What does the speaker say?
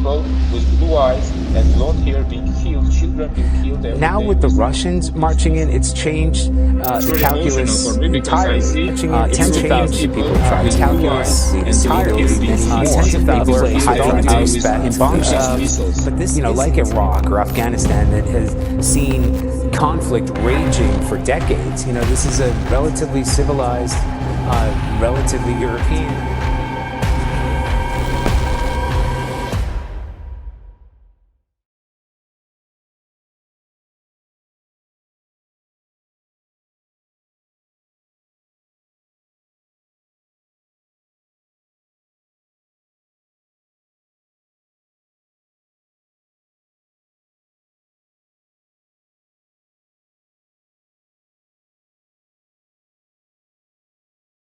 people with blue eyes and blonde hair being killed, children being killed every Now day. with the Russians marching in, it's changed the calculus entirely. Tens of thousands of people try to calculus entirely. Tens of thousands of people expect bombs. But this, like Iraq or Afghanistan, that has seen conflict raging for decades. This is a relatively civilized, relatively European